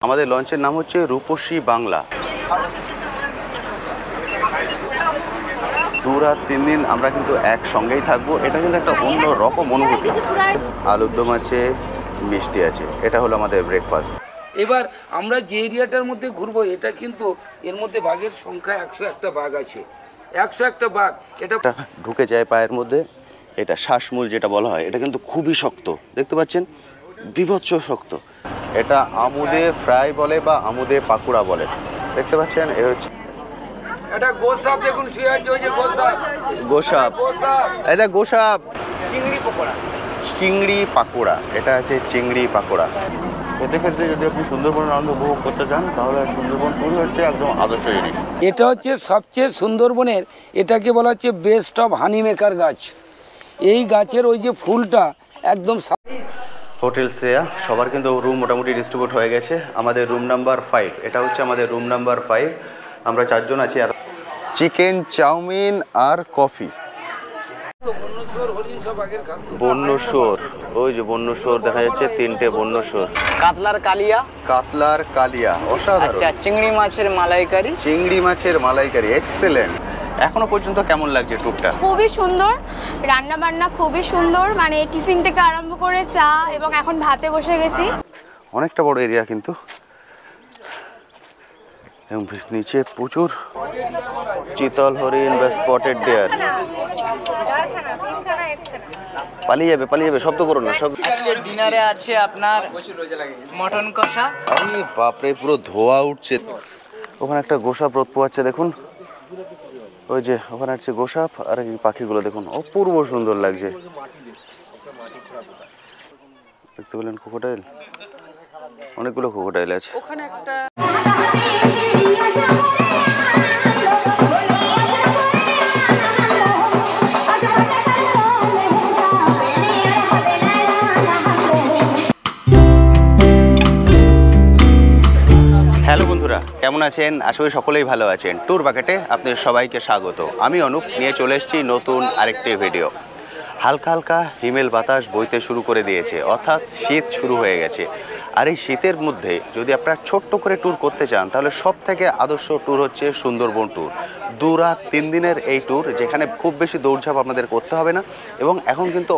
আমাদের লঞ্চের নাম হচ্ছে রূপসী বাংলা। 2 রাত 3 দিন আমরা কিন্তু একসঙ্গেই থাকবো। এটা কিন্তু একটা অন্য রকম অনুভূতি। আলুর দম আছে, মিষ্টি আছে, এটা হলো আমাদের ব্রেকফাস্ট। এবার আমরা যে এরিয়াটার মধ্যে ঘুরবো এটা কিন্তু এর মধ্যে বাঘের সংখ্যা 101টা বাঘ আছে, 101টা বাঘ। এটা ঢুকে যায় পায়ের মধ্যে। এটা শ্বাসমূল যেটা বলা হয়, এটা কিন্তু খুবই শক্ত, দেখতে পাচ্ছেন, বিভৎস শক্ত। এটা আমুদে ফ্রাই বলে বা আমুদে পাকুড়া বলে, দেখতে পাচ্ছেন। এ হচ্ছে এটা গোসাপ, দেখুন শুয়ে আছে ওই যে গোসাপ। গোসাপ, এটা গোসাপ। চিংড়ি পকোড়া, চিংড়ি পাকোড়া, এটা আছে চিংড়ি পাকোড়া। খেতে খেতে যদি আপনি সুন্দরবনের আনন্দ উপভোগ করতে চান তাহলে সুন্দরবন ট্যুর হচ্ছে একদম আদর্শ জিনিস। এটা হচ্ছে সবচেয়ে সুন্দরবনের, এটাকে বলা হচ্ছে বেস্ট অফ হানি মেকার গাছ। এই গাছের ওই যে ফুলটা একদম। হোটেল শ্রেয়া সবার কিন্তু রুম মোটামুটি ডিস্ট্রিবিউট হয়ে গেছে। আমাদের রুম নাম্বার 5, এটা হচ্ছে আমাদের রুম নাম্বার 5। আমরা 4 জন আছি। আর চিকেন, চাউমিন আর কফি। বন্য শুয়োর, ওই যে বন্য শুয়োর দেখা যাচ্ছে, 3টে বন্য শুয়োর। কাতলার কালিয়া, কাতলার কালিয়া, অসাধারণ। আচ্ছা, চিংড়ি মাছের মালাইকারি। চিংড়ি মাছের মালাইকারি, এক্সেলেন্ট। এখনো পর্যন্ত কেমন লাগছে ট্যুরটা? খুবই সুন্দর, রান্না বান্না খুবই সুন্দর, মানে টিফিন থেকে আরম্ভ করে চা, এবং এখন ভাতে বসে গেছি। অনেকটা বড় এরিয়া কিন্তু, এবং নিচে প্রচুর চিতল হরিণ বা স্পটেড ডিয়ার। পালিয়ে যাবে, পালিয়ে যাবে, শব্দ করো না। সব আজকে ডিনারে আছে আপনার মটন কষা। আরে বাপরে, পুরো ধোয়া উঠছে। ওখানে একটা গোসাপ রোদ পোয়াচ্ছে, দেখুন ওই যে ওখানে আছে গোসাপ। আর এই পাখিগুলো দেখুন, অপূর্ব সুন্দর লাগছে। দেখতে পেলেন ক্রোকোডাইল, অনেকগুলো ক্রোকোডাইল আছে ওখানে একটা। হ্যালো বন্ধুরা, কেমন আছেন? আশা করি সকলেই ভালো আছেন। ট্যুর বাকেটে আপনাদের সবাইকে স্বাগত। আমি অনুপ নিয়ে চলে এসেছি নতুন আরেকটি ভিডিও। হালকা হালকা হিমেল বাতাস বইতে শুরু করে দিয়েছে, অর্থাৎ শীত শুরু হয়ে গেছে। আর এই শীতের মধ্যে যদি আপনারা ছোট্ট করে ট্যুর করতে চান তাহলে সব থেকে আদর্শ ট্যুর হচ্ছে সুন্দরবন ট্যুর। 2 রাত 3 দিনের এই ট্যুর, যেখানে খুব বেশি দৌড়ঝাঁপ আপনাদের করতে হবে না। এবং এখন কিন্তু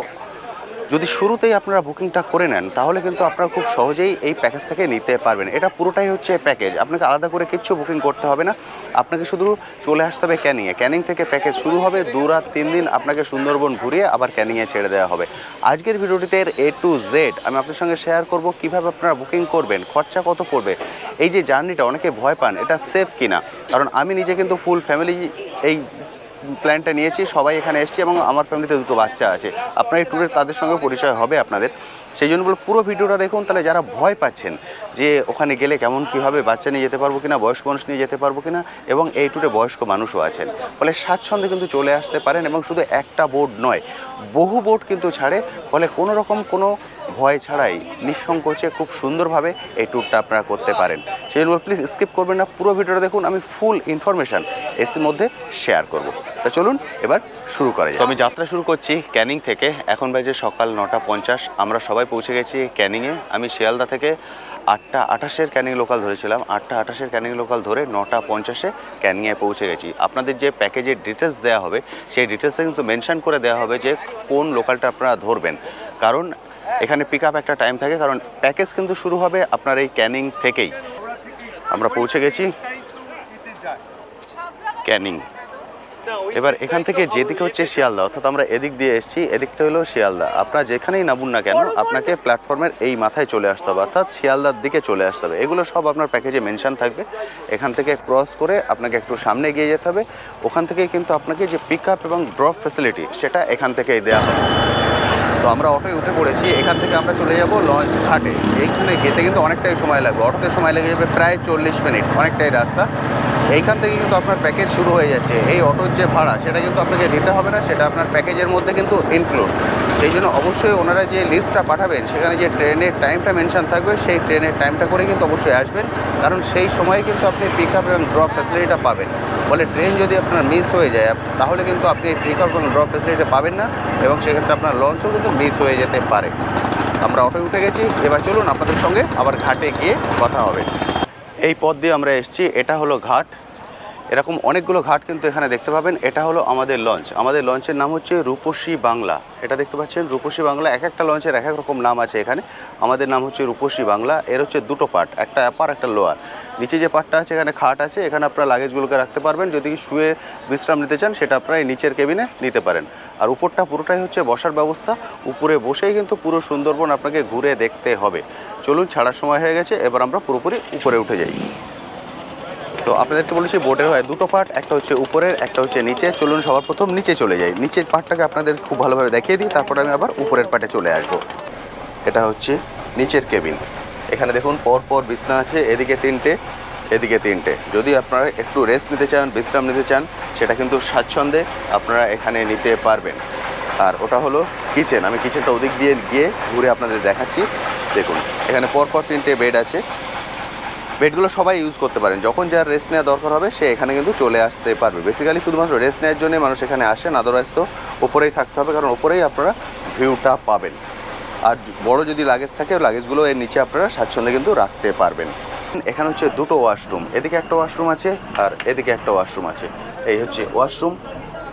যদি শুরুতেই আপনারা বুকিংটা করে নেন তাহলে কিন্তু আপনারা খুব সহজেই এই প্যাকেজটাকে নিতে পারবেন। এটা পুরোটাই হচ্ছে প্যাকেজ, আপনাকে আলাদা করে কিচ্ছু বুকিং করতে হবে না। আপনাকে শুধু চলে আসতে হবে ক্যানিংয়ে। ক্যানিং থেকে প্যাকেজ শুরু হবে। 2 রাত 3 দিন আপনাকে সুন্দরবন ঘুরিয়ে আবার ক্যানিংয়ে ছেড়ে দেওয়া হবে। আজকের ভিডিওটিতে A to Z আমি আপনার সঙ্গে শেয়ার করব কীভাবে আপনারা বুকিং করবেন, খরচা কত পড়বে, এই যে জার্নিটা অনেকে ভয় পান এটা সেফ কিনা। কারণ আমি নিজে কিন্তু ফুল ফ্যামিলি এই প্ল্যানটা নিয়েছি, সবাই এখানে এসেছি এবং আমার ফ্যামিলিতে 2টো বাচ্চা আছে। আপনার এই ট্যুরের তাদের সঙ্গে পরিচয় হবে আপনাদের। সেই জন্য বলে পুরো ভিডিওটা দেখুন, তাহলে যারা ভয় পাচ্ছেন যে ওখানে গেলে কেমন কী হবে, বাচ্চা নিয়ে যেতে পারবো কিনা, বয়স্ক মানুষ নিয়ে যেতে পারবো কিনা, এবং এই ট্যুরে বয়স্ক মানুষও আছেন, ফলে স্বাচ্ছন্দ্যে কিন্তু চলে আসতে পারেন। এবং শুধু একটা বোট নয়, বহু বোট কিন্তু ছাড়ে, ফলে কোনো রকম কোনো ভয় ছাড়াই নিঃসংকোচে খুব সুন্দরভাবে এই ট্যুরটা আপনারা করতে পারেন। সেই জন্য প্লিজ স্কিপ করবেন না, পুরো ভিডিওটা দেখুন। আমি ফুল ইনফরমেশান এর মধ্যে শেয়ার করব। তা চলুন এবার শুরু করা যায়। তো আমি যাত্রা শুরু করছি ক্যানিং থেকে। এখন বাজে সকাল 9:50। আমরা সবাই পৌঁছে গেছি ক্যানিংয়ে। আমি শিয়ালদা থেকে 8:28-এর ক্যানিং লোকাল ধরেছিলাম। 8:28-এর ক্যানিং লোকাল ধরে 9:50-এ ক্যানিংয়ে পৌঁছে গেছি। আপনাদের যে প্যাকেজের ডিটেলস দেওয়া হবে সেই ডিটেলসে কিন্তু মেনশন করে দেওয়া হবে যে কোন লোকালটা আপনারা ধরবেন। কারণ এখানে পিক আপ একটা টাইম থাকে, কারণ প্যাকেজ কিন্তু শুরু হবে আপনার এই ক্যানিং থেকেই। আমরা পৌঁছে গেছি ক্যানিং। এবার এখান থেকে যেদিকে হচ্ছে শিয়ালদা, অর্থাৎ আমরা এদিক দিয়ে এসেছি, এদিকটা হলো শিয়ালদা। আপনারা যেখানেই নামুন না কেন আপনাকে প্ল্যাটফর্মের এই মাথায় চলে আসতে হবে, অর্থাৎ শিয়ালদার দিকে চলে আসতে হবে। এগুলো সব আপনার প্যাকেজে মেনশন থাকবে। এখান থেকে ক্রস করে আপনাকে একটু সামনে গিয়ে যেতে হবে। ওখান থেকে কিন্তু আপনাকে যে পিক আপ এবং ড্রপ ফ্যাসিলিটি সেটা এখান থেকেই দেওয়া হবে। তো আমরা অটোয় উঠে পড়েছি। এখান থেকে আমরা চলে যাব লঞ্চ ঘাটে। এইখানে যেতে কিন্তু অনেকটাই সময় লাগবে, অটোতে সময় লেগে যাবে প্রায় 40 মিনিট, অনেকটাই রাস্তা। এইখান থেকে কিন্তু আপনার প্যাকেজ শুরু হয়ে যাচ্ছে। এই অটোর যে ভাড়া সেটা কিন্তু আপনাকে দিতে হবে না, সেটা আপনার প্যাকেজের মধ্যে কিন্তু ইনক্লুড। সেই জন্য অবশ্যই ওনারা যে লিস্টটা পাঠাবেন সেখানে যে ট্রেনের টাইমটা মেনশন থাকবে সেই ট্রেনের টাইমটা করে কিন্তু অবশ্যই আসবেন, কারণ সেই সময় কিন্তু আপনি পিক আপ এবং ড্রপ ফ্যাসিলিটিটা পাবেন। ফলে ট্রেন যদি আপনার মিস হয়ে যায় তাহলে কিন্তু আপনি পিক আপ এবং ড্রপ ফ্যাসিলিটি পাবেন না, এবং সেক্ষেত্রে আপনার লঞ্চও কিন্তু মিস হয়ে যেতে পারে। আমরা অটোয় উঠে গেছি, এবার চলুন আপনাদের সঙ্গে আবার ঘাটে গিয়ে কথা হবে। এই পথ দিয়ে আমরা এসেছি, এটা হলো ঘাট। এরকম অনেকগুলো ঘাট কিন্তু এখানে দেখতে পাবেন। এটা হলো আমাদের লঞ্চ, আমাদের লঞ্চের নাম হচ্ছে রূপসী বাংলা। এটা দেখতে পাচ্ছেন রূপসী বাংলা, এক একটা লঞ্চের এক এক রকম নাম আছে এখানে। আমাদের নাম হচ্ছে রূপসী বাংলা। এর হচ্ছে দুটো পার্ট, একটা আপার একটা লোয়ার। নিচে যে পার্টটা আছে এখানে খাট আছে, এখানে আপনারা লাগেজগুলোকে রাখতে পারবেন। যদি শুয়ে বিশ্রাম নিতে চান সেটা আপনারা এই নিচের কেবিনে নিতে পারেন। আর উপরটা পুরোটাই হচ্ছে বসার ব্যবস্থা, উপরে বসেই কিন্তু পুরো সুন্দরবন আপনাকে ঘুরে দেখতে হবে। চলুন, ছাড়ার সময় হয়ে গেছে, এবার আমরা পুরোপুরি উপরে উঠে যাই। তো আপনাদেরকে বলেছি বোটের হয় দুটো পার্ট, একটা হচ্ছে উপরের, একটা হচ্ছে নিচে। চলুন সবার প্রথম নিচে চলে যাই। নিচের পার্টটাকে আপনাদের খুব ভালোভাবে দেখিয়ে দিই, তারপরে আমি আবার উপরের পার্টে চলে আসব। এটা হচ্ছে নিচের কেবিন। এখানে দেখুন পরপর বিছনা আছে, এদিকে তিনটে, এদিকে তিনটে। যদি আপনারা একটু রেস্ট নিতে চান, বিশ্রাম নিতে চান, সেটা কিন্তু স্বাচ্ছন্দ্যে আপনারা এখানে নিতে পারবেন। আর ওটা হলো কিচেন। আমি কিচেনটা ওদিক দিয়ে গিয়ে ঘুরে আপনাদের দেখাচ্ছি। দেখুন এখানে পরপর তিনটে বেড আছে। বেডগুলো সবাই ইউজ করতে পারেন, যখন যার রেস্ট নেওয়া দরকার হবে সে এখানে কিন্তু চলে আসতে পারবে। বেসিক্যালি শুধুমাত্র রেস্ট নেওয়ার জন্যই মানুষ এখানে আসেন, আদারওয়াইজ তো ওপরেই থাকতে হবে, কারণ ওপরেই আপনারা ভিউটা পাবেন। আর বড় যদি লাগেজ থাকে, লাগেজগুলো এর নিচে আপনারা স্বাচ্ছন্দ্যে কিন্তু রাখতে পারবেন। এখানে হচ্ছে দুটো ওয়াশরুম, এদিকে একটা ওয়াশরুম আছে আর এদিকে একটা ওয়াশরুম আছে। এই হচ্ছে ওয়াশরুম,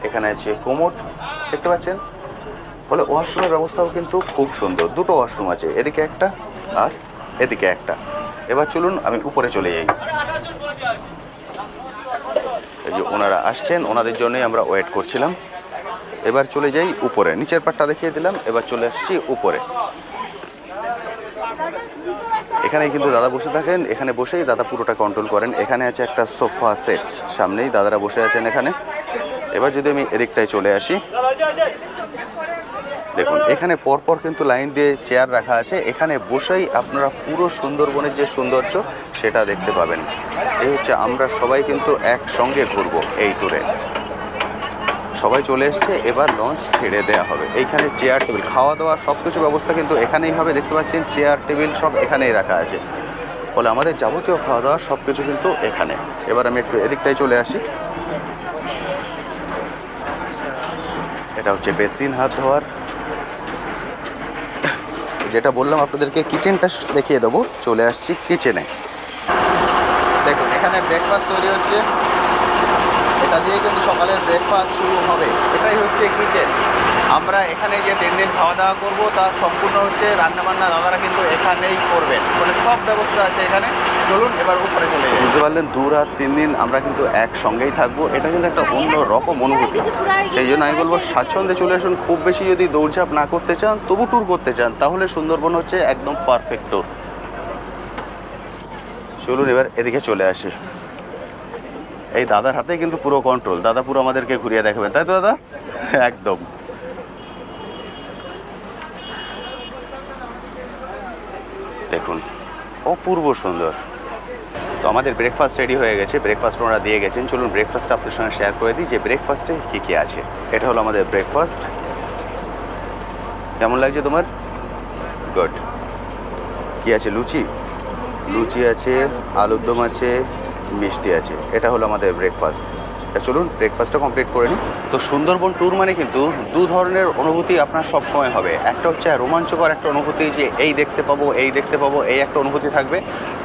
এখানে আছে কোমোড দেখতে পাচ্ছেন। ফলে ওয়াশরুমের ব্যবস্থাও কিন্তু খুব সুন্দর। দুটো ওয়াশরুম আছে, এদিকে একটা আর এদিকে একটা। এবার চলুন আমি উপরে চলে যাই। এই যে ওনারা আসছেন, ওনাদের জন্যই আমরা ওয়েট করছিলাম। এবার চলে যাই উপরে। নিচের পাটটা দেখিয়ে দিলাম, এবার চলে আসছি উপরে। এখানে কিন্তু দাদা বসে থাকেন, এখানে বসেই দাদা পুরোটা কন্ট্রোল করেন। এখানে আছে একটা সোফা সেট, সামনেই দাদারা বসে আছেন এখানে। এবার যদি আমি এদিকটায় চলে আসি, দেখুন এখানে পরপর কিন্তু লাইন দিয়ে চেয়ার রাখা আছে। এখানে বসেই আপনারা পুরো সুন্দরবনের যে সৌন্দর্য সেটা দেখতে পাবেন। এই হচ্ছে আমরা সবাই কিন্তু একসঙ্গে ঘুরবো এই ট্যুরে। সবাই চলে এসছে, এবার লঞ্চ ছেড়ে দেওয়া হবে। এইখানে চেয়ার টেবিল, খাওয়া দাওয়া সব কিছু ব্যবস্থা কিন্তু এখানেই হবে। দেখতে পাচ্ছেন চেয়ার টেবিল সব এখানেই রাখা আছে। ফলে আমাদের যাবতীয় খাওয়া দাওয়া সব কিছু কিন্তু এখানে। এবার আমি একটু এদিকটাই চলে আসি। এটা হচ্ছে বেসিন হাত ধোয়ার। যেটা বললাম আপনাদেরকে কিচেনটা দেখিয়ে দেবো, চলে আসছি কিচেনে। দেখুন এখানে ব্রেকফাস্ট তৈরি হচ্ছে, এটা দিয়ে কিন্তু সকালের ব্রেকফাস্ট শুরু হবে। এটাই হচ্ছে কিচেন। আমরা এখানে যে 3 দিন খাওয়া দাওয়া করবো তার সম্পূর্ণ হচ্ছে রান্নাবান্না দাদারা কিন্তু এখানেই করবেন। ফলে সব ব্যবস্থা আছে এখানে। চলুন এবার উপরে চলে যাই। বুঝতে পারলেন, 2 রাত 3 দিন আমরা কিন্তু একসঙ্গেই থাকবো। এটা কিন্তু একটা অন্য রকম অনুভূতি। সেই জন্য আমি বলবো স্বাচ্ছন্দ্যে চলে আসুন। খুব বেশি যদি দৌড়ঝাঁপ না করতে চান, তবু ট্যুর করতে চান, তাহলে সুন্দরবন হচ্ছে একদম পারফেক্ট ট্যুর। চলুন এবার এদিকে চলে আসি। এই দাদার হাতে কিন্তু পুরো কন্ট্রোল, দাদা পুরো আমাদেরকে ঘুরিয়ে দেখাবেন, তাই তো দাদা? একদম। দেখুন অপূর্ব সুন্দর। তো আমাদের ব্রেকফাস্ট রেডি হয়ে গেছে, ব্রেকফাস্ট ওনারা দিয়ে গেছেন। চলুন ব্রেকফাস্টটা আপনার সঙ্গে শেয়ার করে দিই যে ব্রেকফাস্টে কী কী আছে। এটা হলো আমাদের ব্রেকফাস্ট। কেমন লাগছে তোমার? গুড। কী আছে? লুচি, লুচি আছে, আলুর দম আছে, মিষ্টি আছে। এটা হলো আমাদের ব্রেকফাস্ট। চলুন ব্রেকফাস্টটা কমপ্লিট করে নিই। তো সুন্দরবন ট্যুর মানে কিন্তু 2 ধরনের অনুভূতি আপনার সব সময় হবে। একটা হচ্ছে রোমাঞ্চকর একটা অনুভূতি, যে এই দেখতে পাবো, এই দেখতে পাবো, এই একটা অনুভূতি থাকবে।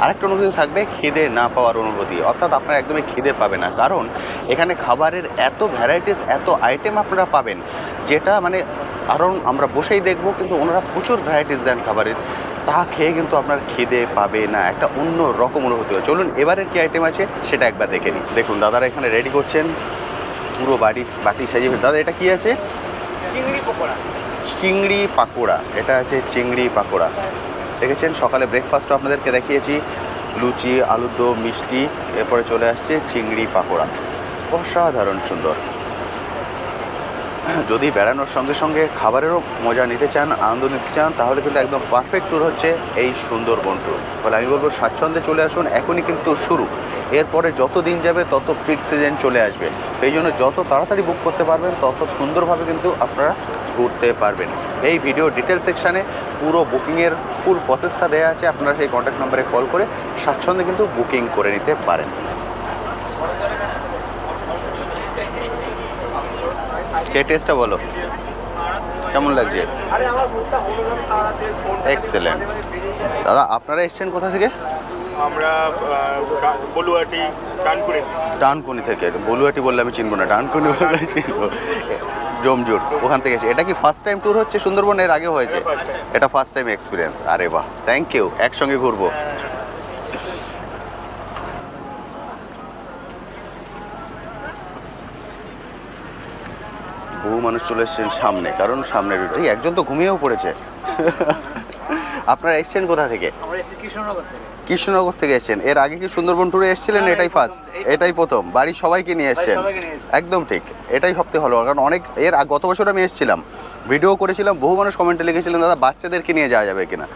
আরেকটা অনুভূতি থাকবে খিদে না পাওয়ার অনুভূতি, অর্থাৎ আপনার একদমই খিদে পাবে না। কারণ এখানে খাবারের এত ভ্যারাইটিস, এত আইটেম আপনারা পাবেন, যেটা মানে কারণ আমরা বসেই দেখবো, কিন্তু ওনারা প্রচুর ভ্যারাইটিস দেন খাবারের। তা খেয়ে কিন্তু আপনার খিদে পাবে না, একটা অন্য রকম অনুভূতি হয়। চলুন এবারের কী আইটেম আছে সেটা একবার দেখে নিই। দেখুন দাদারা এখানে রেডি করছেন পুরো বাটি সাজিয়ে। দাদা এটা কি আছে? চিংড়ি পকোড়া। চিংড়ি পাকোড়া, এটা আছে চিংড়ি পাকোড়া। দেখেছেন সকালে ব্রেকফাস্টও আপনাদেরকে দেখিয়েছি, লুচি, আলুর দম, মিষ্টি, এরপরে চলে আসছে চিংড়ি পাকোড়া। অসাধারণ সুন্দর। যদি বেড়ানোর সঙ্গে সঙ্গে খাবারেরও মজা নিতে চান, আনন্দ নিতে চান, তাহলে কিন্তু একদম পারফেক্ট ট্যুর হচ্ছে এই সুন্দরবন ট্যুর। ফলে আমি বলবো স্বাচ্ছন্দ্যে চলে আসুন, এখনই কিন্তু শুরু। এরপরে যত দিন যাবে তত পিক সিজন চলে আসবে। সেই জন্য যত তাড়াতাড়ি বুক করতে পারবেন তত সুন্দরভাবে কিন্তু আপনারা ঘুরতে পারবেন। এই ভিডিও ডিটেল সেকশানে পুরো বুকিংয়ের ফুল প্রসেসটা দেওয়া আছে, আপনারা সেই কন্ট্যাক্ট নাম্বারে কল করে স্বাচ্ছন্দ্যে কিন্তু বুকিং করে নিতে পারেন। কে টেস্টটা বলো? কেমন লাগছে? এক্সেলেন্ট। দাদা আপনারা এসছেন কোথা থেকে? আমরা বলুয়াটি ডানকুনি থেকে। বলুয়াটি বললে আমি চিনবো না, ডানকুনি বললে চিনবো। জমজুট ওখান থেকে এসে। এটা কি ফার্স্ট টাইম ট্যুর হচ্ছে সুন্দরবন? এর আগে হয়েছে? এটা ফার্স্ট টাইম এক্সপিরিয়েন্স। আরে বাহ, থ্যাংক ইউ। একসঙ্গে ঘুরবো। বহু মানুষ চলে এসছেন সামনে, কারণ সামনের একজন তো ঘুমিয়েও পড়েছে। আপনারা এসছেন কোথা থেকে? কৃষ্ণনগর থেকে এসেছেন। এর আগে কি সুন্দরবন ট্যুরে এসেছিলেন? এটাই ফার্স্ট, এটাই প্রথম। বাড়ির সবাইকে নিয়ে এসেছেন? একদম ঠিক, এটাই সবথেকে ভালো। কারণ অনেক গত বছর আমি এসেছিলাম, ভিডিও করেছিলাম, বহু মানুষ কমেন্টে লিখেছিলেন দাদা বাচ্চাদেরকে নিয়ে যাওয়া যাবে কিনা।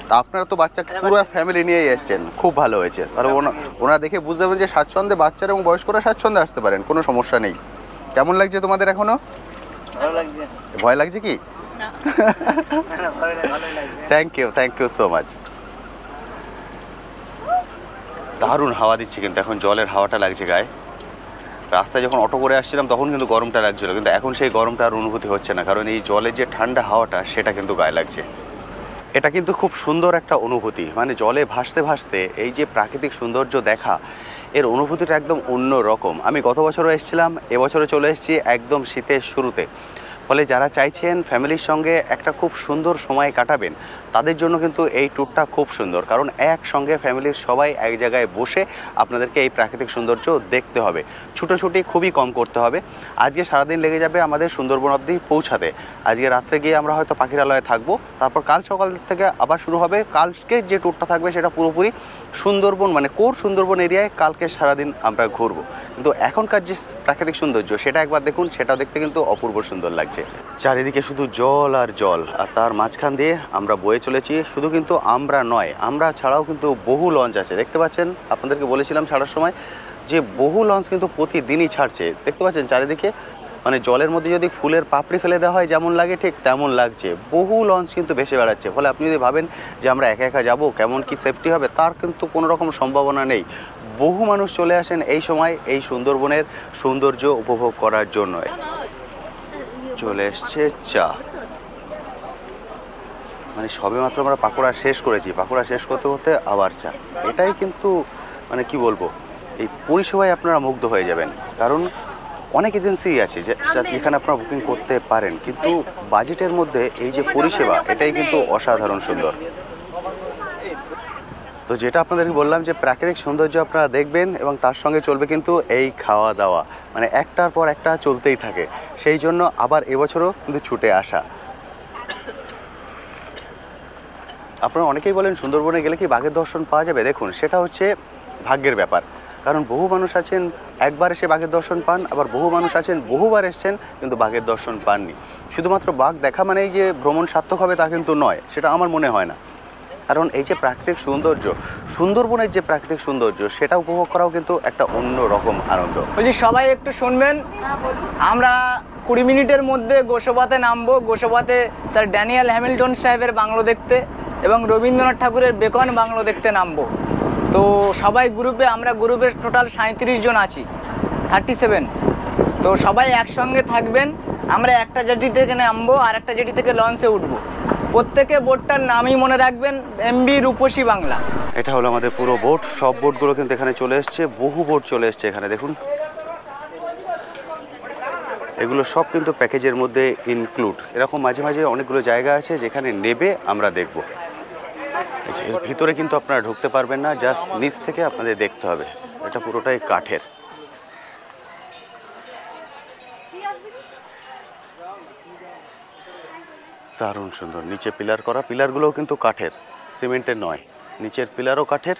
তা আপনারা তো বাচ্চা পুরো ফ্যামিলি নিয়েই এসেছেন, খুব ভালো হয়েছে। তাহলে ওনারা দেখে বুঝতে পারবেন যে স্বাচ্ছন্দ্যে বাচ্চারা এবং বয়স্করা স্বাচ্ছন্দ্যে আসতে পারেন, কোনো সমস্যা নেই। কেমন লাগছে তোমাদের এখনো? ভয় লাগছে কি? Thank you so much. দারুণ হাওয়া দিচ্ছে কিন্তু এখন, জলের হাওয়াটা লাগছে গায়ে। রাস্তায় যখন অটো করে আসছিলাম তখন কিন্তু গরমটা লাগছিল, কিন্তু এখন সেই গরমটা আর অনুভূতি হচ্ছে না, কারণ এই জলের যে ঠান্ডা হাওয়াটা সেটা কিন্তু গায়ে লাগছে। এটা কিন্তু খুব সুন্দর একটা অনুভূতি, মানে জলে ভাসতে ভাসতে এই যে প্রাকৃতিক সৌন্দর্য দেখা, এর অনুভূতিটা একদম অন্য রকম। আমি গত বছরও এসেছিলাম, এবছরে চলে এসেছি একদম শীতের শুরুতে। ফলে যারা চাইছেন ফ্যামিলির সঙ্গে একটা খুব সুন্দর সময় কাটাবেন, তাদের জন্য কিন্তু এই ট্যুরটা খুব সুন্দর, কারণ একসঙ্গে ফ্যামিলির সবাই এক জায়গায় বসে আপনাদেরকে এই প্রাকৃতিক সৌন্দর্য দেখতে হবে। ছুটোছুটি খুবই কম করতে হবে। আজকে সারাদিন লেগে যাবে আমাদের সুন্দরবন অবধি পৌঁছাতে। আজকে রাত্রে গিয়ে আমরা হয়তো পাখিরালয়ে থাকবো, তারপর কাল সকাল থেকে আবার শুরু হবে। কালকে যে ট্যুরটা থাকবে সেটা পুরোপুরি সুন্দরবন, মানে কোর সুন্দরবন এরিয়ায় কালকে সারাদিন আমরা ঘুরবো। কিন্তু এখনকার যে প্রাকৃতিক সৌন্দর্য সেটা একবার দেখুন, সেটা দেখতে কিন্তু অপূর্ব সুন্দর লাগছে। চারিদিকে শুধু জল আর জল, আর তার মাঝখান দিয়ে আমরা বয়ে চলেছি। শুধু কিন্তু আমরা নয়, আমরা ছাড়াও কিন্তু বহু লঞ্চ আছে, দেখতে পাচ্ছেন। আপনাদেরকে বলেছিলাম ছাড়ার সময় যে বহু লঞ্চ কিন্তু প্রতিদিনই ছাড়ছে, দেখতে পাচ্ছেন চারিদিকে। মানে জলের মধ্যে যদি ফুলের পাপড়ি ফেলে দেওয়া হয় যেমন লাগে, ঠিক তেমন লাগছে। বহু লঞ্চ কিন্তু ভেসে বেড়াচ্ছে। ফলে আপনি যদি ভাবেন যে আমরা একা একা যাবো, কেমন কি সেফটি হবে, তার কিন্তু কোনো রকম সম্ভাবনা নেই। বহু মানুষ চলে আসেন এই সময় এই সুন্দরবনের সৌন্দর্য উপভোগ করার জন্য। চলে এসছে চা, মানে সবেমাত্র আমরা পাকোড়া শেষ করেছি, পাকোড়া শেষ করতে করতে আবার চা। এটাই কিন্তু মানে কি বলবো, এই পরিষেবায় আপনারা মুগ্ধ হয়ে যাবেন। কারণ অনেক এজেন্সি আছে যেখানে আপনারা বুকিং করতে পারেন, কিন্তু বাজেটের মধ্যে এই যে পরিষেবা, এটাই কিন্তু অসাধারণ সুন্দর। তো যেটা আপনাদেরকে বললাম যে প্রাকৃতিক সৌন্দর্য আপনারা দেখবেন এবং তার সঙ্গে চলবে কিন্তু এই খাওয়া দাওয়া, মানে একটার পর একটা চলতেই থাকে। সেই জন্য আবার এবছরও কিন্তু ছুটে আসা। আপনারা অনেকেই বলেন সুন্দরবনে গেলে কি বাঘের দর্শন পাওয়া যাবে? দেখুন, সেটা হচ্ছে ভাগ্যের ব্যাপার। কারণ বহু মানুষ আছেন একবার এসে বাঘের দর্শন পান, আবার বহু মানুষ আছেন বহুবার এসছেন কিন্তু বাঘের দর্শন পাননি। শুধুমাত্র বাঘ দেখা মানে এই যে ভ্রমণ সার্থক হবে তা কিন্তু নয়, সেটা আমার মনে হয় না। কারণ এই যে প্রাকৃতিক সৌন্দর্য, সুন্দরবনের যে প্রাকৃতিক সৌন্দর্য, সেটা উপভোগ করাও কিন্তু একটা অন্য রকম আনন্দ। বলছি সবাই একটু শুনবেন, আমরা 20 মিনিটের মধ্যে গোসাবাতে নামবো। গোসাবাতে স্যার ড্যানিয়েল হ্যামিল্টন সাহেবের বাংলো দেখতে এবং রবীন্দ্রনাথ ঠাকুরের বেকন বাংলো দেখতে নামবো। তো সবাই গ্রুপে, আমরা গ্রুপে টোটাল 37 জন আছি, 37। তো সবাই একসঙ্গে থাকবেন। আমরা একটা জেটি থেকে নামবো আর একটা জেটি থেকে লঞ্চে উঠবো। প্রত্যেকে বোটটার নামই মনে রাখবেন, এমবি রূপসী বাংলা। এটা হলো আমাদের পুরো বোট। সব বোটগুলো কিন্তু এখানে চলে এসছে, বহু বোট চলে এসছে এখানে দেখুন। এগুলো সব কিন্তু প্যাকেজের মধ্যে ইনক্লুড। এরকম মাঝে মাঝে অনেকগুলো জায়গা আছে যেখানে নেবে আমরা দেখব। এর ভিতরে কিন্তু আপনারা ঢুকতে পারবেন না, জাস্ট নিচ থেকে আপনাদের দেখতে হবে। এটা পুরোটাই কাঠের। দারুণ সুন্দর। নিচে পিলার করা, পিলারগুলোও কিন্তু কাঠের, সিমেন্টের নয়। নিচের পিলারও কাঠের,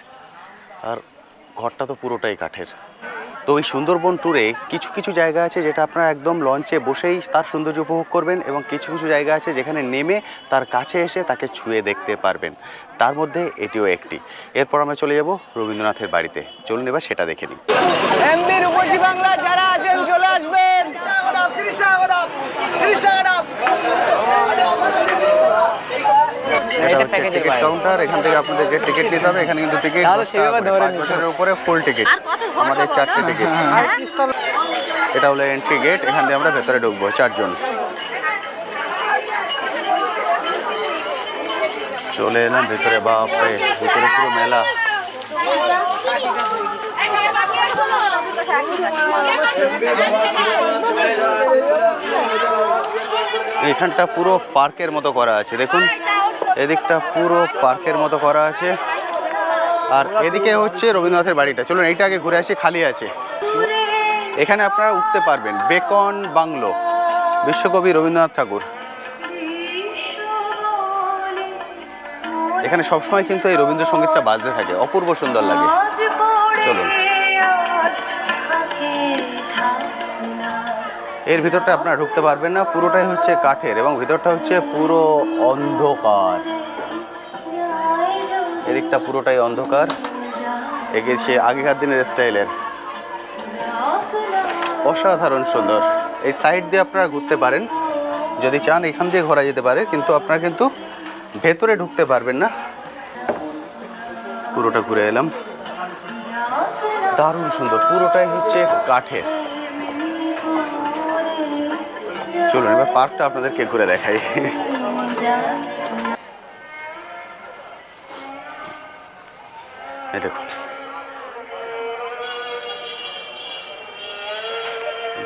আর ঘরটা তো পুরোটাই কাঠের। তো এই সুন্দরবন ট্যুরে কিছু কিছু জায়গা আছে যেটা আপনারা একদম লঞ্চে বসেই তার সৌন্দর্য উপভোগ করবেন, এবং কিছু কিছু জায়গা আছে যেখানে নেমে তার কাছে এসে তাকে ছুঁয়ে দেখতে পারবেন। তার মধ্যে এটিও একটি। এরপর আমরা চলে যাব রবীন্দ্রনাথের বাড়িতে। চলুন এবার সেটা দেখে নিই। এমবি রূপসী বাংলা যারা আছেন চলে আসবেন। এটা হচ্ছে টিকিট কাউন্টার। এখান থেকে আপনাদেরকে টিকিট নিতে হবে। এখানে কিন্তু টিকিট 5 বছরের উপরে ফুল টিকিট। আমাদের 4টে টিকিট। এটা হলো এন্ট্রি গেট। এখান থেকে আমরা ভেতরে ঢুকবো 4 জন। চলে এলাম ভেতরে, বাপরে ভিতরে পুরো মেলা। এখানটা পুরো পার্কের মতো করা আছে, দেখুন এদিকটা পুরো পার্কের মতো করা আছে। আর এদিকে হচ্ছে রবীন্দ্রনাথের বাড়িটা। চলুন এইটা আগে ঘুরে আসি, খালি আছে। এখানে আপনারা উঠতে পারবেন, বেকন বাংলো, বিশ্বকবি রবীন্দ্রনাথ ঠাকুর। এখানে সবসময় কিন্তু এই রবীন্দ্রসঙ্গীতটা বাজতে থাকে, অপূর্ব সুন্দর লাগে। চলুন, এর ভিতরটা আপনারা ঢুকতে পারবেন না, পুরোটাই হচ্ছে কাঠের এবং ভিতরটা হচ্ছে পুরো অন্ধকার। এদিকটা পুরোটাই অন্ধকার, এগিয়েছে আগেকার দিনের স্টাইলের, অসাধারণ সুন্দর। এই সাইড দিয়ে আপনারা ঘুরতে পারেন, যদি চান এখান দিয়ে ঘোরা যেতে পারে, কিন্তু আপনারা কিন্তু ভেতরে ঢুকতে পারবেন না। পুরোটা ঘুরে এলাম, দারুণ সুন্দর, পুরোটাই হচ্ছে কাঠের। চলুন এবার পার্কটা আপনাদেরকে ঘুরে দেখাই। এই দেখুন,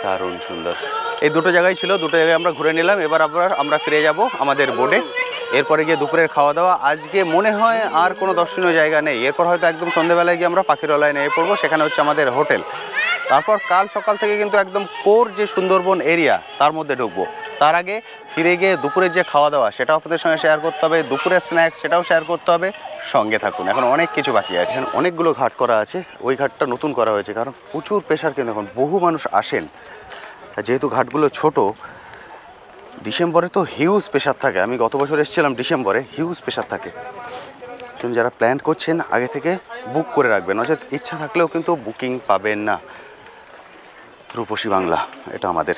দারুণ সুন্দর। এই দুটো জায়গায় ছিল, দুটো জায়গায় আমরা ঘুরে নিলাম। এবার আমরা ফিরে যাব আমাদের বোটে। এরপরে গিয়ে দুপুরের খাওয়া দাওয়া। আজকে মনে হয় আর কোনো দর্শনীয় জায়গা নেই, এরপর হয়তো একদম সন্ধ্যেবেলায় গিয়ে আমরা পাখিরালয়ে নেমে পড়বো, সেখানে হচ্ছে আমাদের হোটেল। তারপর কাল সকাল থেকে কিন্তু একদম কোর যে সুন্দরবন এরিয়া তার মধ্যে ঢুকবো। তার আগে ফিরে গিয়ে দুপুরের যে খাওয়া দাওয়া সেটাও আপনাদের সঙ্গে শেয়ার করতে হবে, দুপুরের স্ন্যাক্স সেটাও শেয়ার করতে হবে। সঙ্গে থাকুন, এখন অনেক কিছু বাকি আছে। অনেকগুলো ঘাট করা আছে, ওই ঘাটটা নতুন করা হয়েছে কারণ প্রচুর প্রেশার, কিন্তু এখন বহু মানুষ আসেন। যেহেতু ঘাটগুলো ছোট, ডিসেম্বরে তো হিউজ প্রেশার থাকে। আমি গত বছর এসেছিলাম ডিসেম্বরে, হিউজ প্রেশার থাকে। কিন্তু যারা প্ল্যান করছেন আগে থেকে বুক করে রাখবেন, অর্থাৎ ইচ্ছা থাকলেও কিন্তু বুকিং পাবেন না। রূপসী বাংলা এটা আমাদের।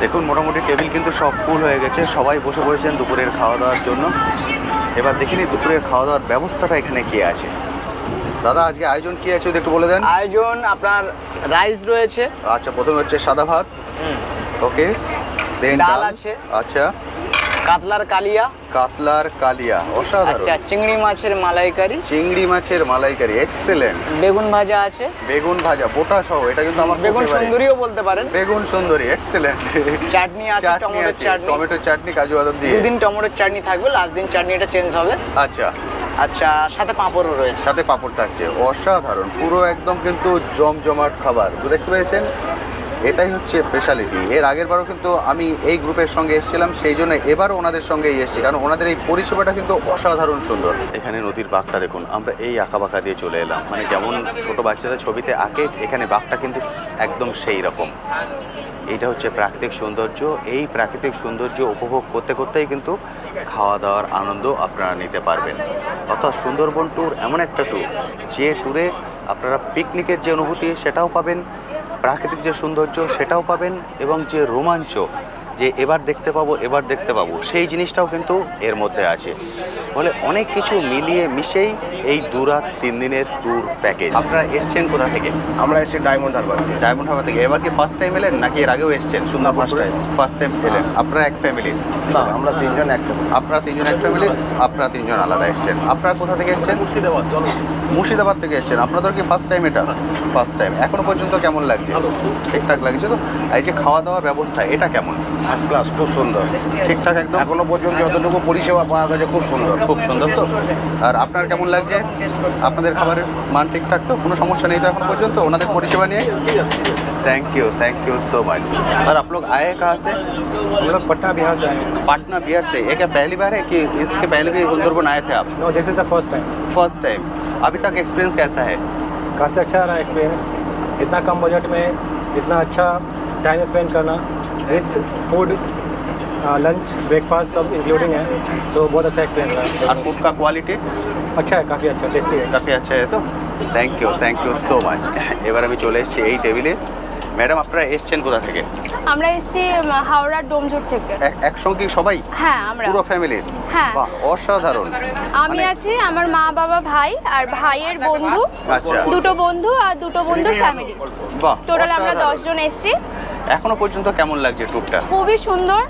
দেখুন মোটামুটি টেবিল কিন্তু সব ফুল হয়ে গেছে, সবাই বসে পড়েছেন দুপুরের খাওয়া দাওয়ার জন্য। এবার দেখিনি দুপুরের খাওয়া দাওয়ার ব্যবস্থাটা এখানে কি আছে। দাদা আজকে আয়োজন কি আছে একটু বলে দেন। আয়োজন আপনার রাইস রয়েছে। আচ্ছা, প্রথমে হচ্ছে সাদা ভাত, ওকে, দেন ডাল আছে, আচ্ছা, কাতলার কালিয়া। কাতলার কালিয়া, অসাধারণ। আচ্ছা, চিংড়ি মাছের মালাইকারি। চিংড়ি মাছের মালাইকারি, এক্সেলেন্ট। বেগুন ভাজা আছে। বেগুন ভাজা বোটা সহ, এটা কিন্তু আমার বেগুন সুন্দরীও বলতে পারেন। বেগুন সুন্দরী, এক্সেলেন্ট। চাটনি আছে, টমেটোর চাটনি। টমেটোর চাটনি, কাজু বাদাম দিয়ে। দুদিন টমেটোর চাটনি থাকবে, লাস্ট দিন চাটনি এটা চেঞ্জ হবে। আচ্ছা আচ্ছা, সাথে পাঁপড়ও রয়েছে। সাথে পাঁপড় থাকছে, অসাধারণ। পুরো একদম কিন্তু জমজমাট খাবার, দেখতে পেয়েছেন, এটাই হচ্ছে স্পেশালিটি। এর আগের বারও কিন্তু আমি এই গ্রুপের সঙ্গে এসেছিলাম, সেই জন্য এবারও ওনাদের সঙ্গেই এসেছি, কারণ ওনাদের এই পরিষেবাটা কিন্তু অসাধারণ সুন্দর। এখানে নদীর বাঁকটা দেখুন, আমরা এই আঁকা বাঁকা দিয়ে চলে এলাম, মানে যেমন ছোট বাচ্চারা ছবিতে আঁকে, এখানে বাঁকটা কিন্তু একদম সেই রকম। এইটা হচ্ছে প্রাকৃতিক সৌন্দর্য। এই প্রাকৃতিক সৌন্দর্য উপভোগ করতে করতেই কিন্তু খাওয়া দাওয়ার আনন্দ আপনারা নিতে পারবেন। অর্থাৎ সুন্দরবন ট্যুর এমন একটা ট্যুর, যে ট্যুরে আপনারা পিকনিকের যে অনুভূতি সেটাও পাবেন, প্রাকৃতিক যে সৌন্দর্য সেটাও পাবেন, এবং যে রোমাঞ্চ, যে এবার দেখতে পাবো সেই জিনিসটাও কিন্তু এর মধ্যে আছে। বলে অনেক কিছু মিলিয়ে মিশেই এই 2 রাত 3 দিনের ট্যুর প্যাকেজ। আপনারা এসছেন কোথা থেকে? আমরা এসেছি ডায়মন্ড হারবার। ডায়মন্ড হারবার থেকে। এবার কি ফার্স্ট টাইম এলেন নাকি এর আগেও এসছেন? সুন্দর ফার্স্ট টাইম এলেন। আপনারা এক ফ্যামিলি? না, আমরা 3 জন এক ফ্যামিলি। আপনারা 3 জন এক ফ্যামিলি, আপনারা 3 জন আলাদা এসছেন। আপনারা কোথা থেকে এসছেন? মুর্শিদাবাদ। চলো, মুর্শিদাবাদ থেকে এসছেন। আপনাদের কি ফার্স্ট টাইম এটা? First time. এখনো পর্যন্ত কেমন লাগছে? ঠিকঠাক লাগছে তো? এই যে খাওয়া দাওয়ার ব্যবস্থা এটা কেমন? ফার্স্ট ক্লাস, খুব সুন্দর, ঠিকঠাক একদম। এখনো পর্যন্ত যতটুকু পরিষেবা পাওয়া গেছে খুব সুন্দর। খুব সুন্দর তো। আর আপনার কেমন লাগছে? আপনাদের খাবারের মান ঠিকঠাক তো? কোনো সমস্যা নেই তো এখনো পর্যন্ত ওনাদের পরিষেবা নিয়ে? Thank you so much. और आप लोग आए कहाँ से? हम लोग पटना बिहार से आए हैं। पटना बिहार से। ये क्या पहली बार है कि इसके पहले भी सुंदरबन आए थे आप? No, this is the first time. First time. अभी तक एक्सपीरियंस कैसा है? काफ़ी अच्छा रहा एक्सपीरियंस। इतना कम बजट में इतना अच्छा टाइम स्पेंड करना, विथ फूड, लंच, ब्रेकफास्ट सब इंक्लूडिंग है, सो बहुत अच्छा एक्सपीरियंस रहा। और फूड का क्वालिटी अच्छा है, काफ़ी अच्छा, टेस्टी है। काफ़ी अच्छा है तो? Thank you so much. এবার আমি চলে এসেছি এই টেবিলে। ম্যাডাম আপনারা এসেছেন কোথা থেকে? আমরা এসেছি হাওড়ার ডোমজুট থেকে। একসঙ্গে সবাই? হ্যাঁ, আমরা পুরো ফ্যামিলি? হ্যাঁ। বাহ, অসাধারণ। আমি আছি, আমার মা বাবা ভাই আর ভাইয়ের বন্ধু, আচ্ছা। দুটো বন্ধু আর দুটো বন্ধুর ফ্যামিলি। বাহ, টোটাল আমরা অসাধারণ। 10 জন এসেছি। এখনো পর্যন্ত কেমন লাগছে ট্যুরটা? খুবই সুন্দর,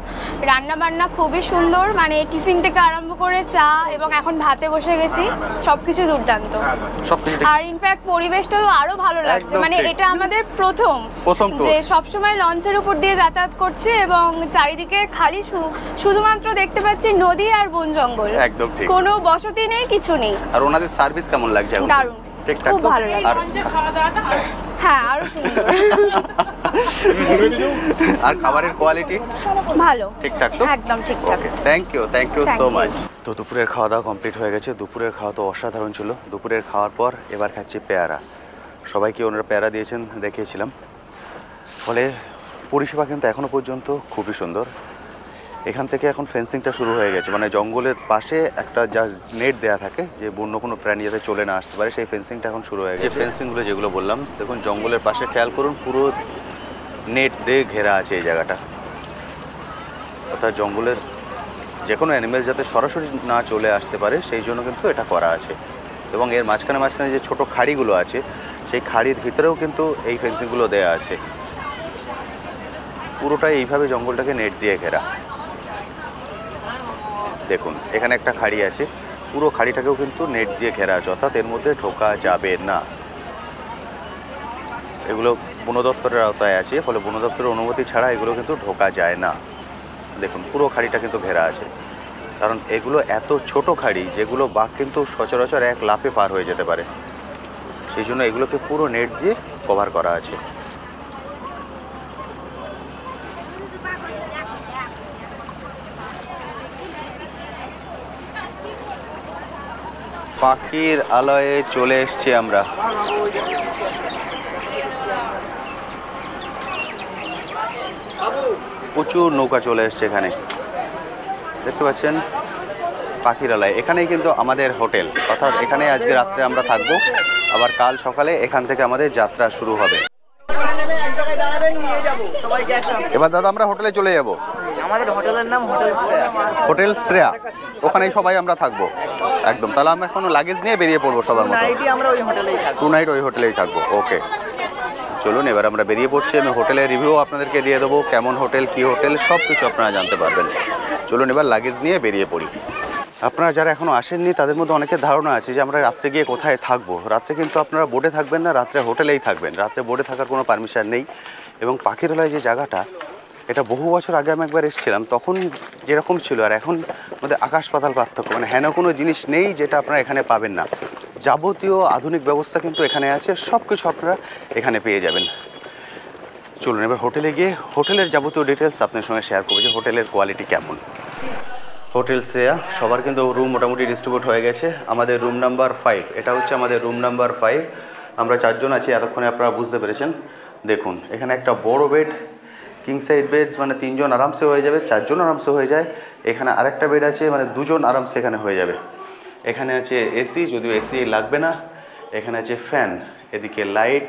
রান্না বান্না খুবই সুন্দর, মানে টিফিন থেকে আরম্ভ করে চা এবং এখন ভাতে বসে গেছি, সবকিছু দুর্দান্ত। সবকিছু আর ইনফ্যাক্ট পরিবেশটাও আরো ভালো লাগছে, একদম মানে ঠিক। এটা আমাদের প্রথম tour। যে সবসময় লঞ্চের উপর দিয়ে যাতায়াত করছে এবং চারিদিকে খালি শুধুমাত্র দেখতে পাচ্ছি নদী আর বন জঙ্গল, একদম ঠিক। কোনো বসতি নেই, কিছু নেই। আর ওনাদের সার্ভিস কেমন লাগছে এখন? দারুণ, ঠিকঠাক খুব তো? ভালো লাগছে। আর হ্যাঁ, আরো সুন্দর। আর খাবারের কোয়ালিটি ভালো, ঠিকঠাক তো? একদম ঠিকঠাক। ওকে, থ্যাংক ইউ Thank সো you. মাচ। তো দুপুরের খাওয়া দাওয়া কমপ্লিট হয়ে গেছে। দুপুরের খাওয়া তো অসাধারণ ছিল। দুপুরের খাওয়ার পর এবার খাচ্ছি পেয়ারা। সবাইকে ওনারা পেয়ারা দিয়েছেন, দেখিয়েছিলাম। ফলে পরিষেবা কিন্তু এখনও পর্যন্ত খুবই সুন্দর। এখান থেকে এখন ফেন্সিংটা শুরু হয়ে গেছে, মানে জঙ্গলের পাশে একটা জাস্ট নেট দেওয়া থাকে যে অন্য কোনো প্রাণী যাতে চলে না আসতে পারে, সেই ফেন্সিংটা এখন শুরু হয়ে গেছে। ফেন্সিংগুলো যেগুলো বললাম, দেখুন জঙ্গলের পাশে খেয়াল করুন, পুরো নেট দিয়ে ঘেরা আছে এই জায়গাটা। অর্থাৎ জঙ্গলের যে কোনো অ্যানিমেল যাতে সরাসরি না চলে আসতে পারে সেই জন্য কিন্তু এটা করা আছে। এবং এর মাঝখানে মাঝখানে যে ছোটো খাড়িগুলো আছে, সেই খাড়ির ভিতরেও কিন্তু এই ফেন্সিংগুলো দেওয়া আছে। পুরোটাই এইভাবে জঙ্গলটাকে নেট দিয়ে ঘেরা। দেখুন এখানে একটা খাড়ি আছে, পুরো খাড়িটাকেও কিন্তু নেট দিয়ে ঘেরা আছে, অর্থাৎ এর মধ্যে ঢোকা যাবে না। এগুলো বন দপ্তরের আওতায় আছে, ফলে বন দপ্তরের অনুমতি ছাড়া এগুলো কিন্তু ঢোকা যায় না। দেখুন পুরো খাড়িটা কিন্তু ঘেরা আছে, কারণ এগুলো এত ছোট খাড়ি যেগুলো বাঘ কিন্তু সচরাচর এক লাফে পার হয়ে যেতে পারে, সেই জন্য এগুলোকে পুরো নেট দিয়ে কভার করা আছে। পাখির আলয়ে চলে এসেছি আমরা। প্রচুর নৌকা চলে এসছে এখানে, দেখতে পাচ্ছেন পাখির আলয়। এখানেই কিন্তু আমাদের হোটেল, অর্থাৎ এখানে আজকে রাত্রে আমরা থাকবো, আবার কাল সকালে এখান থেকে আমাদের যাত্রা শুরু হবে। এবার দাদা আমরা হোটেলে চলে যাব। আমাদের হোটেলের নাম হোটেল শ্রেয়া, ওখানেই সবাই আমরা থাকবো একদম। তাহলে আমরা এখন লাগেজ নিয়ে বেরিয়ে পড়বো সবার মতো। আমরা ওই হোটেলেই থাকবো, 2 নাইট ওই হোটেলেই থাকবো। ওকে চলুন এবার আমরা বেরিয়ে পড়ছি। আমি হোটেলের রিভিউ আপনাদেরকে দিয়ে দেবো, কেমন হোটেল কী হোটেল সব কিছু আপনারা জানতে পারবেন। চলুন এবার লাগেজ নিয়ে বেরিয়ে পড়ি। আপনারা যারা এখনও আসেননি তাদের মধ্যে অনেকের ধারণা আছে যে আমরা রাত্রে গিয়ে কোথায় থাকবো। রাত্রে কিন্তু আপনারা বোটে থাকবেন না, রাত্রে হোটেলেই থাকবেন। রাত্রে বোটে থাকার কোনো পারমিশন নেই। এবং পাখিরালয় যে জায়গাটা, এটা বহু বছর আগে আমি একবার এসেছিলাম, তখন যেরকম ছিল আর এখন মধ্যে আকাশ পাতাল পার্থক্য। মানে হেন কোনো জিনিস নেই যেটা আপনারা এখানে পাবেন না। যাবতীয় আধুনিক ব্যবস্থা কিন্তু এখানে আছে, সব কিছু আপনারা এখানে পেয়ে যাবেন। চলুন এবার হোটেলে গিয়ে হোটেলের যাবতীয় ডিটেলস আপনার সঙ্গে শেয়ার করবো যে হোটেলের কোয়ালিটি কেমন। হোটেল শ্রেয়া সবার কিন্তু রুম মোটামুটি ডিস্ট্রিবিউট হয়ে গেছে। আমাদের রুম নাম্বার 5, এটা হচ্ছে আমাদের রুম নাম্বার 5। আমরা 4 জন আছি, এতক্ষণে আপনারা বুঝতে পেরেছেন। দেখুন এখানে একটা বড় বেড, কিং সাইড বেড, মানে 3 জন আরামসে হয়ে যাবে, 4 জন আরামসে হয়ে যায়। এখানে আরেকটা বেড আছে, মানে 2 জন আরামসে এখানে হয়ে যাবে। এখানে আছে এসি, যদিও এসি লাগবে না। এখানে আছে ফ্যান, এদিকে লাইট,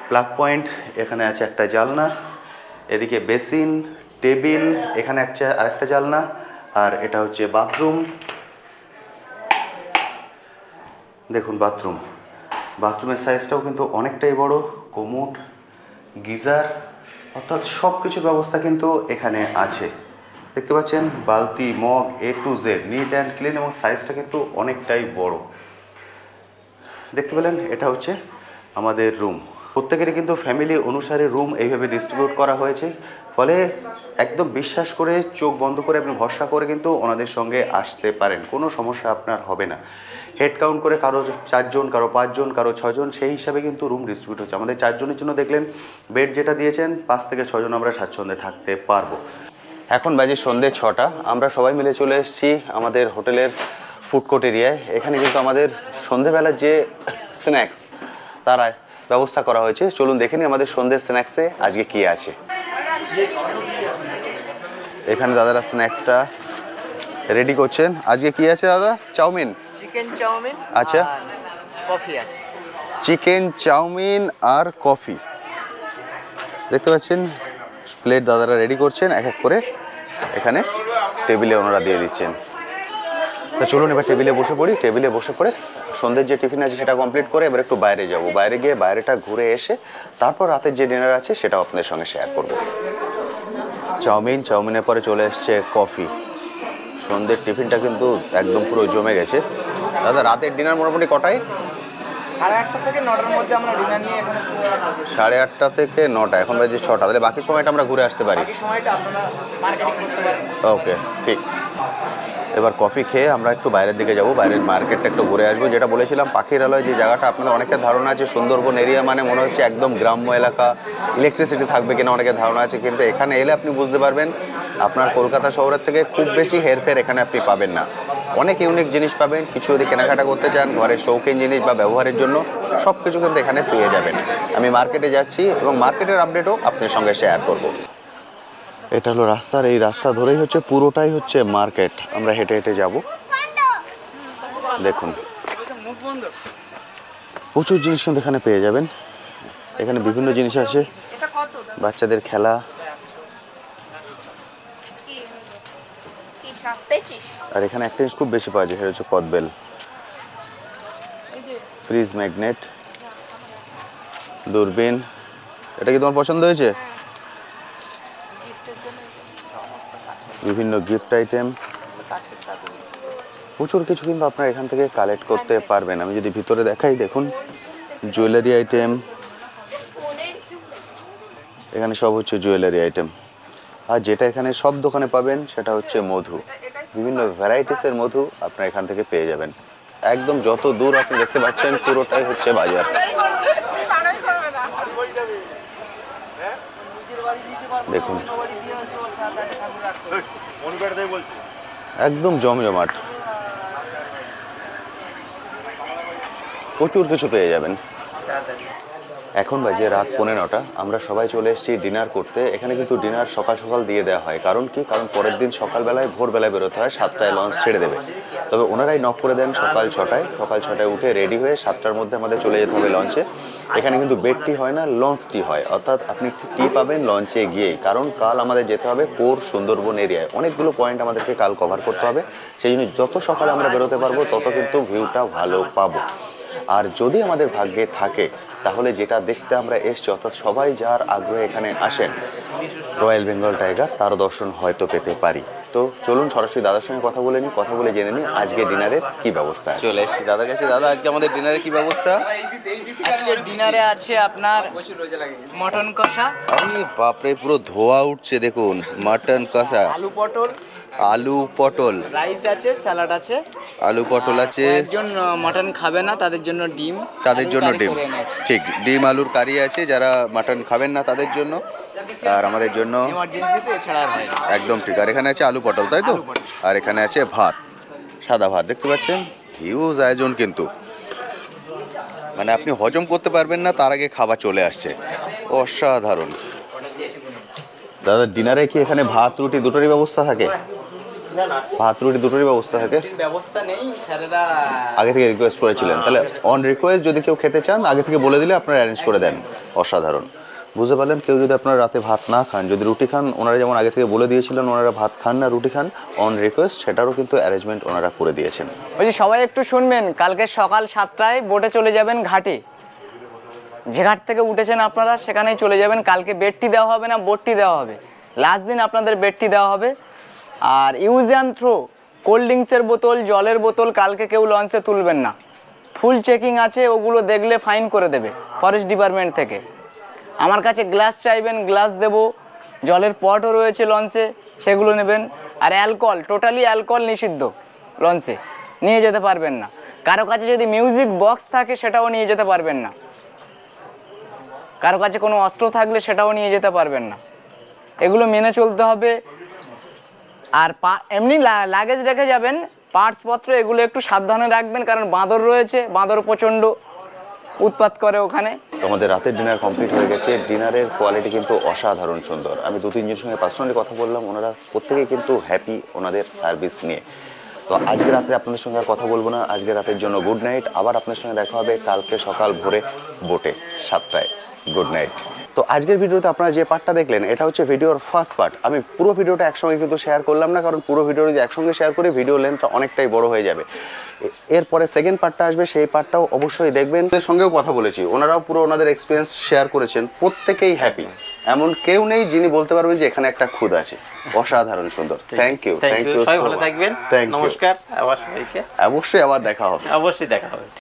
প্লাগ পয়েন্ট, এখানে আছে একটা জানলা, এদিকে বেসিন, টেবিল, এখানে আরেকটা জানলা, আর এটা হচ্ছে বাথরুম। দেখুন বাথরুমের সাইজটাও কিন্তু অনেকটাই বড়, কোমোড, গিজার, অর্থাৎ সব কিছুর ব্যবস্থা কিন্তু এখানে আছে। দেখতে পাচ্ছেন বালতি, mug, A to Z, neat and clean, এবং সাইজটা কিন্তু অনেকটাই বড়। দেখতে পেলেন এটা হচ্ছে আমাদের রুম। প্রত্যেকেরই কিন্তু ফ্যামিলি অনুসারে রুম এইভাবে ডিস্ট্রিবিউট করা হয়েছে, ফলে একদম বিশ্বাস করে চোখ বন্ধ করে আপনি ভরসা করে কিন্তু ওনাদের সঙ্গে আসতে পারেন, কোনো সমস্যা আপনার হবে না। হেড কাউন্ট করে কারো 4 জন, কারো 5 জন, কারো 6 জন, সেই হিসাবে কিন্তু রুম ডিস্ট্রিবিউট হচ্ছে। আমাদের 4 জনের জন্য দেখলেন বেড যেটা দিয়েছেন, 5 থেকে 6 জন আমরা স্বাচ্ছন্দ্যে থাকতে পারবো। এখন বাজে সন্ধ্যে 6টা, আমরা সবাই মিলে চলে এসেছি আমাদের হোটেলের ফুড কোর্ট এরিয়ায়। এখানে কিন্তু আমাদের সন্ধ্যেবেলার যে স্ন্যাক্স তারা ব্যবস্থা করা হয়েছে। চলুন দেখে নিই আমাদের সন্ধ্যের স্ন্যাক্সে আজকে কি আছে। এখানে দাদারা স্ন্যাক্সটা রেডি করছেন। আজকে কি আছে দাদা? চাউমিন, চিকেন চাউমিন, আচ্ছা, কফি আছে। চিকেন চাউমিন আর কফি। দেখতে পাচ্ছেন প্লেট দাদারা রেডি করছেন, এক এক করে এখানে টেবিলে ওনারা দিয়ে দিচ্ছেন। তো চলুন এবার টেবিলে বসে পড়ি। টেবিলে বসে পড়ে সন্ধ্যের যে টিফিন আছে সেটা কমপ্লিট করে এবার একটু বাইরে যাব, বাইরে গিয়ে বাইরেটা ঘুরে এসে তারপর রাতের যে ডিনার আছে সেটাও আপনাদের সঙ্গে শেয়ার করব। চাউমিনের পরে চলে এসছে কফি। সন্ধ্যের টিফিনটা কিন্তু একদম পুরো জমে গেছে। দাদা রাতের ডিনার মোটামুটি কটায়? 8:30 থেকে 9টার মধ্যে আমরা ডিনার নিয়ে এখানে 8:30 থেকে 9টা, এখন বাজে 6টা, তাহলে বাকি সময়টা আমরা ঘুরে আসতে পারি। বাকি সময়টা আপনারা মার্কেটিং করতে পারেন। ওকে ঠিক। এবার কফি খেয়ে আমরা একটু বাইরের দিকে যাব, বাইরের মার্কেটটা একটু ঘুরে আসবো। যেটা বলেছিলাম পাখিরালয় যে জায়গাটা, আপনাদের অনেকের ধারণা আছে সুন্দরবন এরিয়া মানে মনে হচ্ছে একদম গ্রাম্য এলাকা, ইলেকট্রিসিটি থাকবে কিনা অনেকের ধারণা আছে, কিন্তু এখানে এলে আপনি বুঝতে পারবেন আপনার কলকাতা শহরের থেকে খুব বেশি হেরফের এখানে আপনি পাবেন না। অনেক ইউনিক জিনিস পাবেন, কিছু যদি কেনাকাটা করতে চান ঘরের শৌখিন জিনিস বা ব্যবহারের জন্য সব কিছু কিন্তু এখানে পেয়ে যাবেন। আমি মার্কেটে যাচ্ছি এবং মার্কেটের আপডেটও আপনার সঙ্গে শেয়ার করব। এটা হলো রাস্তার, এই রাস্তা ধরেই হচ্ছে পুরোটাই হচ্ছে মার্কেট। আমরা হেঁটে হেঁটে যাব। দেখুন প্রচুর জিনিস কিন্তু এখানে পেয়ে যাবেন। এখানে বিভিন্ন জিনিস আছে, বাচ্চাদের খেলা, আর এখানে একটা জিনিস খুব বেশি পাওয়া যায়, সেটা হচ্ছে কদবেল, ফ্রিজ ম্যাগনেট, দূরবীন। এটা কি তোমার পছন্দ হয়েছে? বিভিন্ন গিফট আইটেম, প্রচুর কিছু কিন্তু আপনারা এখান থেকে কালেক্ট করতে পারবেন। আমি যদি ভিতরে দেখাই, দেখুন জুয়েলারি আইটেম, এখানে সব হচ্ছে জুয়েলারি আইটেম। আর যেটা এখানে সব দোকানে পাবেন সেটা হচ্ছে মধু, বিভিন্ন ভ্যারাইটিসের মধু আপনারা এখান থেকে পেয়ে যাবেন। একদম যত দূর আপনি দেখতে পাচ্ছেন পুরোটাই হচ্ছে বাজার। দেখুন একদম জমজমাট, প্রচুর কিছু পেয়ে যাবেন। এখন বাজে রাত 9:15। আমরা সবাই চলে এসেছি ডিনার করতে। এখানে কিন্তু ডিনার সকাল সকাল দিয়ে দেওয়া হয়। কারণ কি? কারণ পরের দিন সকালবেলায় ভোরবেলায় বেরোতে হয়, 7টায় লঞ্চ ছেড়ে দেবে। তবে ওনারাই নক করে দেন সকাল 6টায়। সকাল 6টায় উঠে রেডি হয়ে 7টার মধ্যে আমাদের চলে যেতে হবে লঞ্চে। এখানে কিন্তু বেড টি হয় না, লঞ্চ টি হয়, অর্থাৎ আপনি টি পাবেন লঞ্চে গিয়েই। কারণ কাল আমাদের যেতে হবে কোর সুন্দরবন এরিয়ায়, অনেকগুলো পয়েন্ট আমাদেরকে কাল কভার করতে হবে। সেই জন্য যত সকালে আমরা বেরোতে পারবো তত কিন্তু ভিউটা ভালো পাবো। আর যদি আমাদের ভাগ্যে থাকে তাহলে যেটা দেখতে আমরা এসছি, অর্থাৎ সবাই যার আগ্রহে এখানে আসেন, রয়্যাল বেঙ্গল টাইগার, তার দর্শন হয়তো পেতে পারি। তো চলুন সরাসরি দাদার সঙ্গে কথা বলে নিই, কথা বলে জেনে নিই আজকে ডিনারের কি ব্যবস্থা। চলে এসেছি দাদার কাছে। দাদা আজকে আমাদের ডিনারে কি ব্যবস্থা? আজকে ডিনারে আছে আপনার মটন কষা। আরে বাপরে, পুরো ধোয়া উঠছে দেখুন। মটন কষা, আলু পটল, রাইস আছে, স্যালাড আছে, আলু পটল আছে। একজন মটন খাবে না তাদের জন্য ডিম, তাদের জন্য ডিম, ঠিক, ডিম আলুর কারি আছে যারা মাটন খাবেন না তাদের জন্য, আর আমাদের জন্য এমার্জেন্সিতে এছাড়া হয় একদম ঠিক। আর এখানে আছে আলু পটল, তাই তো? আর এখানে আছে ভাত, সাদা ভাত। দেখতে পাচ্ছেন হিউজ আয়োজন, কিন্তু মানে আপনি হজম করতে পারবেন না তার আগে খাবার চলে আসছে, অসাধারণ। দাদা ডিনারে কি এখানে ভাত রুটি দুটোরই ব্যবস্থা থাকে? ভাত রুটি দুটোরই ব্যবস্থা থাকে? ব্যবস্থা নেই, স্যারেরা আগে থেকে রিকোয়েস্ট করেছিলেন, তাহলে অন রিকোয়েস্ট যদি কেউ খেতে চান আগে থেকে বলে দিলে আপনারা অ্যারেঞ্জ করে দেন। অসাধারণ, বুঝতে পারলেন? কেউ যদি আপনারা রাতে ভাত না খান, যদি রুটি খান, ওনারা যেমন আগে থেকে বলে দিয়েছিলেন ওনারা ভাত খান না রুটি খান, অন রিকোয়েস্ট সেটারও কিন্তু অ্যারেঞ্জমেন্ট ওনারা করে দিয়েছেন। বলছি সবাই একটু শুনবেন, কালকে সকাল 7টায় বোটে চলে যাবেন ঘাটে। যে ঘাট থেকে উঠেছেন আপনারা সেখানেই চলে যাবেন। কালকে বেডটি দেওয়া হবে না, বোটটি দেওয়া হবে। লাস্ট দিন আপনাদের বেডটি দেওয়া হবে। আর ইউজ অ্যান্ড থ্রো কোল্ড ড্রিঙ্কসের বোতল, জলের বোতল কালকে কেউ লঞ্চে তুলবেন না। ফুল চেকিং আছে, ওগুলো দেখলে ফাইন করে দেবে ফরেস্ট ডিপার্টমেন্ট থেকে। আমার কাছে গ্লাস চাইবেন, গ্লাস দেব। জলের পটও রয়েছে লঞ্চে, সেগুলো নেবেন। আর অ্যালকোহল, টোটালি অ্যালকোহল নিষিদ্ধ লঞ্চে, নিয়ে যেতে পারবেন না। কারো কাছে যদি মিউজিক বক্স থাকে সেটাও নিয়ে যেতে পারবেন না। কারো কাছে কোনো অস্ত্র থাকলে সেটাও নিয়ে যেতে পারবেন না। এগুলো মেনে চলতে হবে। আর এমনি লাগেজ রেখে যাবেন, পার্টসপত্র এগুলো একটু সাবধানে রাখবেন, কারণ বাঁদর রয়েছে, বাঁদর প্রচণ্ড উৎপাত করে ওখানে। আমাদের রাতের ডিনার কমপ্লিট হয়ে গেছে। ডিনারের কোয়ালিটি কিন্তু অসাধারণ সুন্দর। আমি 2-3জনের সঙ্গে পার্সোনালি কথা বললাম, ওনারা প্রত্যেকেই কিন্তু হ্যাপি ওনাদের সার্ভিস নিয়ে। তো আজকে রাত্রে আপনাদের সঙ্গে আর কথা বলবো না, আজকে রাতের জন্য গুড নাইট। আবার আপনার সঙ্গে দেখা হবে কালকে সকাল ভোরে বোটে 7টায়। Good night. তো আজকের ভিডিওতে আপনারা যে পার্টটা দেখলেন এটা হচ্ছে ভিডিওর ফার্স্ট পার্ট। আমি পুরো ভিডিওটা একসঙ্গে কিন্তু শেয়ার করলাম না, কারণ পুরো ভিডিও যদি একসঙ্গে শেয়ার করে ভিডিও লেন্থটা অনেকটাই বড় হয়ে যাবে। এরপরে সেকেন্ড পার্টটা আসবে, সেই পার্টটাও অবশ্যই দেখবেন। ওদের সঙ্গেও কথা বলেছি, ওনারাও পুরো ওনাদের এক্সপিরিয়েন্স শেয়ার করেছেন, প্রত্যেকেই হ্যাপি। এমন কেউ নেই যিনি বলতে পারবেন যে এখানে একটা খুদ আছে। অসাধারণ সুন্দর। Thank you, thank you. সবাই ভালো থাকবেন। Thank you. নমস্কার। আবার সবাইকে অবশ্যই আবার দেখা হবে। অবশ্যই দেখা হবে।